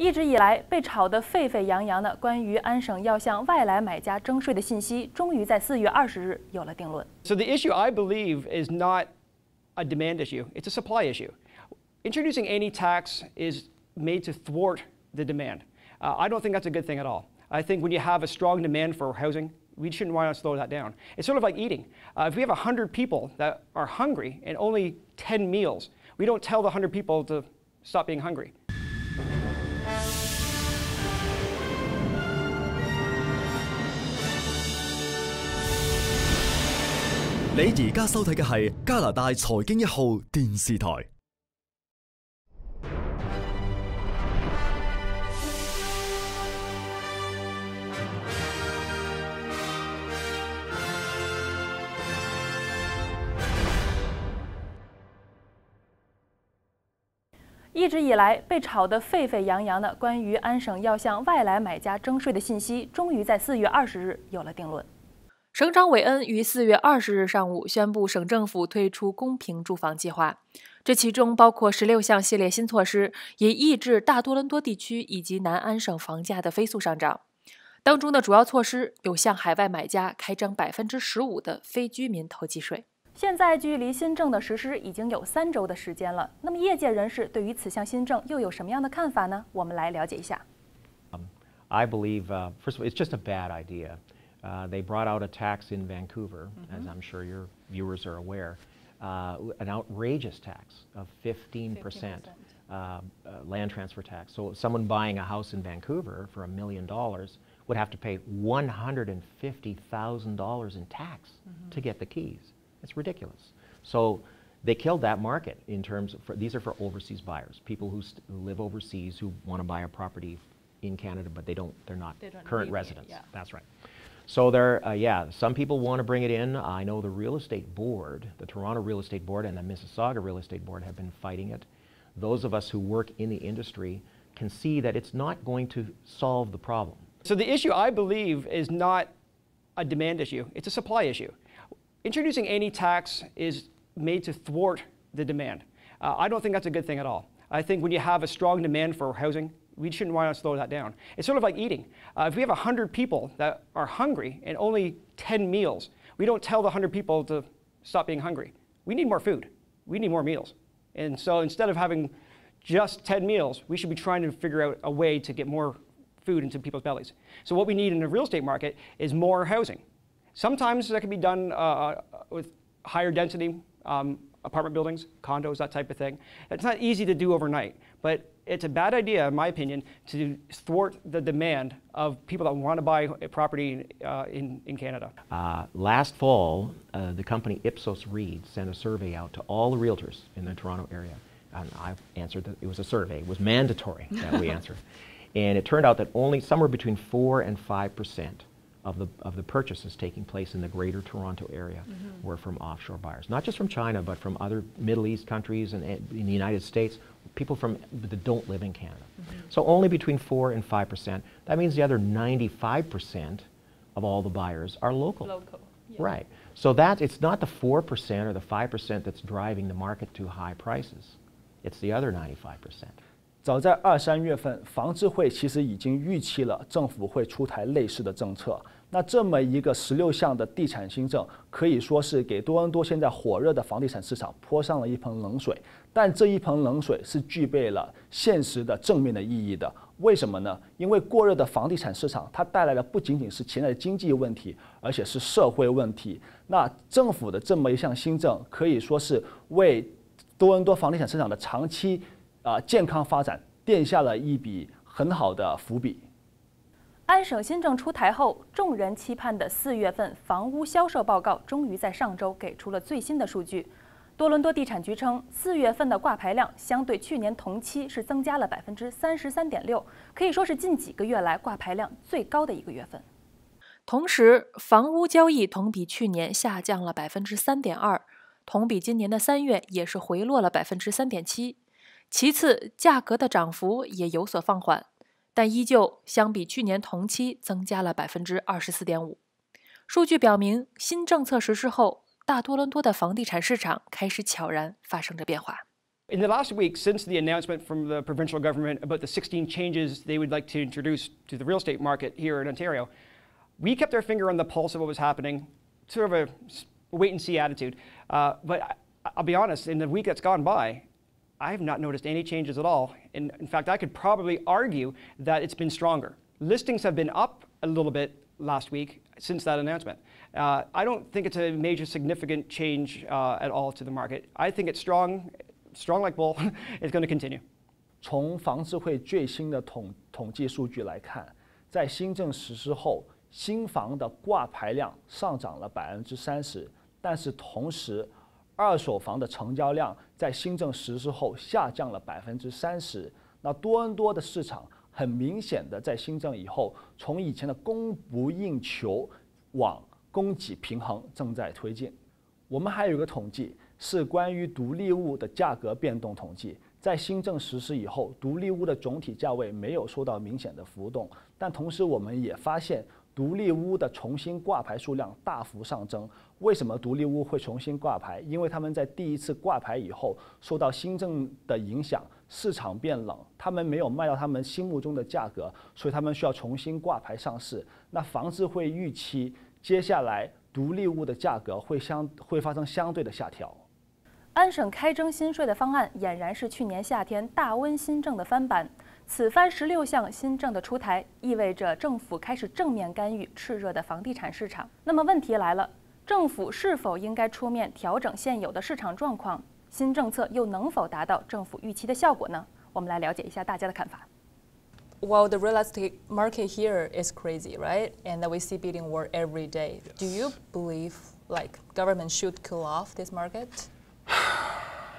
一直以来被炒得沸沸扬扬的关于安省要向外来买家征税的信息，终于在4月20日有了定论。So the issue, I believe, is not a demand issue; it's a supply issue. Introducing any tax is made to thwart the demand. I don't think that's a good thing at all. I think when you have a strong demand for housing, we shouldn't want to slow that down. It's sort of like eating. If we have 100 people that are hungry and only 10 meals, we don't tell the 100 people to stop being hungry. 你而家收睇嘅係加拿大財經一號電視台。一直以来被炒得沸沸扬扬的关于安省要向外来买家征税的信息，终于在4月20日有了定论。省长韦恩于4月20日上午宣布，省政府推出公平住房计划，这其中包括16项系列新措施，以抑制大多伦多地区以及南安省房价的飞速上涨。当中的主要措施有向海外买家开征15%的非居民投机税。现在距离新政的实施已经有3周的时间了，那么业界人士对于此项新政又有什么样的看法呢？我们来了解一下。I believe, first of all, it's just a bad idea. They brought out a tax in Vancouver, as I'm sure your viewers are aware, an outrageous tax of 15% land transfer tax. So someone buying a house in Vancouver for $1 million would have to pay $150,000 in tax to get the keys. It's ridiculous. So they killed that market in terms of, these are for overseas buyers, people who live overseas who want to buy a property in Canada, but they're not current residents. Yeah. That's right. So some people want to bring it in. I know the real estate board, the Toronto Real Estate Board and the Mississauga Real Estate Board have been fighting it. Those of us who work in the industry can see that it's not going to solve the problem. So the issue, I believe, is not a demand issue; it's a supply issue. Introducing any tax is made to thwart the demand. I don't think that's a good thing at all. I think when you have a strong demand for housing, we shouldn't want to slow that down. It's sort of like eating. If we have 100 people that are hungry and only 10 meals, we don't tell the 100 people to stop being hungry. We need more food. We need more meals. And so instead of having just 10 meals, we should be trying to figure out a way to get more food into people's bellies. So what we need in the real estate market is more housing. Sometimes that can be done with higher density apartment buildings, condos, that type of thing. It's not easy to do overnight, but it's a bad idea, in my opinion, to thwart the demand of people that want to buy a property in Canada. Last fall, the company Ipsos Reid sent a survey out to all the realtors in the Toronto area. And I answered that it was a survey. It was mandatory that we answer. And it turned out that only somewhere between 4 and 5% of the purchases taking place in the greater Toronto area were from offshore buyers. Not just from China, but from other Middle East countries and in the United States, people that don't live in Canada. So only between 4 and 5%. That means the other 95% of all the buyers are local. Local, yeah. Right. So it's not the 4% or the 5% that's driving the market to high prices. It's the other 95%. 早在2、3月份，房智会其实已经预期了政府会出台类似的政策。那这么一个16项的地产新政，可以说是给多伦多现在火热的房地产市场泼上了一盆冷水。但这一盆冷水是具备了现实的正面的意义的。为什么呢？因为过热的房地产市场，它带来的不仅仅是潜在的经济问题，而且是社会问题。那政府的这么一项新政，可以说是为多伦多房地产市场的长期健康发展奠下了一笔很好的伏笔。安省新政出台后，众人期盼的4月份房屋销售报告终于在上周给出了最新的数据。多伦多地产局称，4月份的挂牌量相对去年同期是增加了33.6%，可以说是近几个月来挂牌量最高的一个月份。同时，房屋交易同比去年下降了3.2%，同比今年的3月也是回落了3.7%。其次，价格的涨幅也有所放缓，但依旧相比去年同期增加了24.5%。数据表明，新政策实施后，大多伦多的房地产市场开始悄然发生着变化。In the last week, since the announcement from the provincial government about the 16 changes they would like to introduce to the real estate market here in Ontario, we kept our finger on the pulse of what was happening, sort of a wait-and-see attitude. But I'll be honest, in the week that's gone by, I have not noticed any changes at all. In fact, I could probably argue that it's been stronger. Listings have been up a little bit last week since that announcement. I don't think it's a major significant change at all to the market. I think it's strong like bull. It's going to continue. 从房智会最新的统计数据来看，在新政实施后，新房的挂牌量上涨了30%，但是同时，二手房的成交量在新政实施后下降了30%。那多伦多的市场很明显的在新政以后，从以前的供不应求往供给平衡正在推进。我们还有一个统计是关于独立屋的价格变动统计，在新政实施以后，独立屋的总体价位没有受到明显的浮动，但同时我们也发现独立屋的重新挂牌数量大幅上增。为什么独立屋会重新挂牌？因为他们在第一次挂牌以后，受到新政的影响，市场变冷，他们没有卖到他们心目中的价格，所以他们需要重新挂牌上市。那房智会预期接下来独立屋的价格会发生相对的下调。安省开征新税的方案俨然是去年夏天大温新政的翻版。此番16项新政的出台，意味着政府开始正面干预炽热的房地产市场。那么问题来了，政府是否应该出面调整现有的市场状况？新政策又能否达到政府预期的效果呢？我们来了解一下大家的看法。Well, the real estate market here is crazy, right? And we see bidding war every day. Yes. Do you believe like government should cool off this market?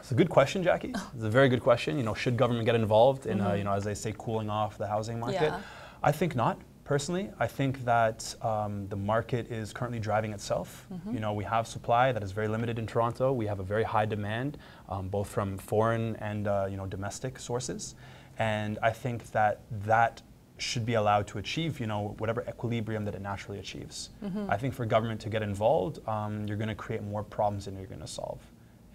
It's a good question, Jackie. It's a very good question. Should government get involved in, as they say, cooling off the housing market? Yeah. I think not. Personally, I think that the market is currently driving itself. We have supply that is very limited in Toronto. We have a very high demand, both from foreign and domestic sources. And I think that should be allowed to achieve, whatever equilibrium that it naturally achieves. I think for government to get involved, you're going to create more problems than you're going to solve.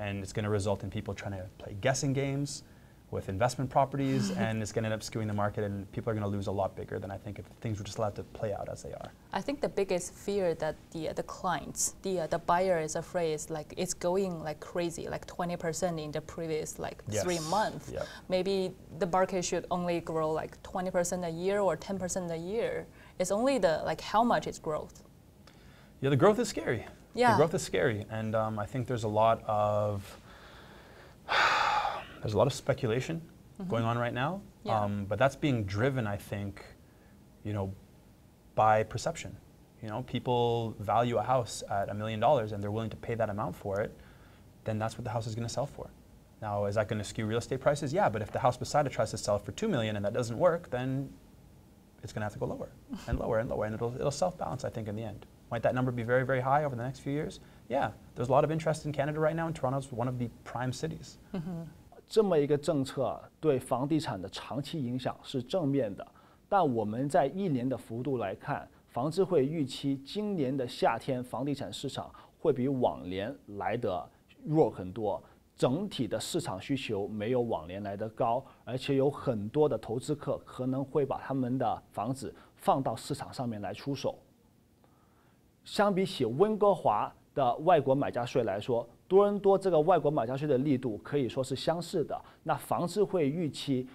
And it's going to result in people trying to play guessing games with investment properties, and it's going to end up skewing the market, and people are going to lose a lot bigger than I think if things were just allowed to play out as they are. I think the biggest fear that the clients, the buyer is afraid is like it's going like crazy, like 20% in the previous 3 months. Yep. Maybe the market should only grow like 20% a year or 10% a year. It's only how much is growth. Yeah, the growth is scary. Yeah. The growth is scary, and I think there's a lot of speculation going on right now, Yeah. But that's being driven, I think, by perception. People value a house at $1 million and they're willing to pay that amount for it, then that's what the house is going to sell for. Now, is that going to skew real estate prices? Yeah, but if the house beside it tries to sell for $2 million and that doesn't work, then it's going to have to go lower and lower and lower, and it'll self-balance, I think, in the end. Might that number be very, very high over the next few years? Yeah, there's a lot of interest in Canada right now, and Toronto's one of the prime cities. 这么一个政策对房地产的长期影响是正面的，但我们在1年的幅度来看，房智会预期今年的夏天房地产市场会比往年来得弱很多，整体的市场需求没有往年来得高，而且有很多的投资客可能会把他们的房子放到市场上面来出手。相比起温哥华的外国买家税来说，多伦多这个外国买家税的力度可以说是相似的。那房智会预期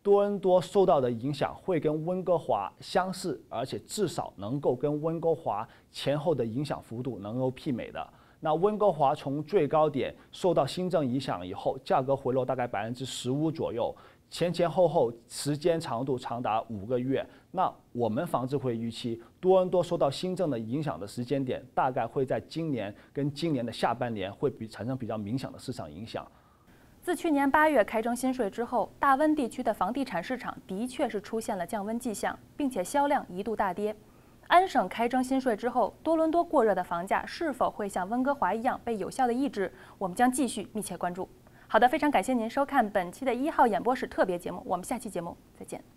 多伦多受到的影响会跟温哥华相似，而且至少能够跟温哥华前后的影响幅度能够媲美的。那温哥华从最高点受到新政影响以后，价格回落大概15%左右，前后后时间长度长达5个月。那我们房智会预期多伦多受到新政的影响的时间点，大概会在今年跟今年的下半年会产生比较明显的市场影响。自去年8月开征新税之后，大温地区的房地产市场的确是出现了降温迹象，并且销量一度大跌。安省开征新税之后，多伦多过热的房价是否会像温哥华一样被有效的抑制？我们将继续密切关注。好的，非常感谢您收看本期的1号演播室特别节目，我们下期节目再见。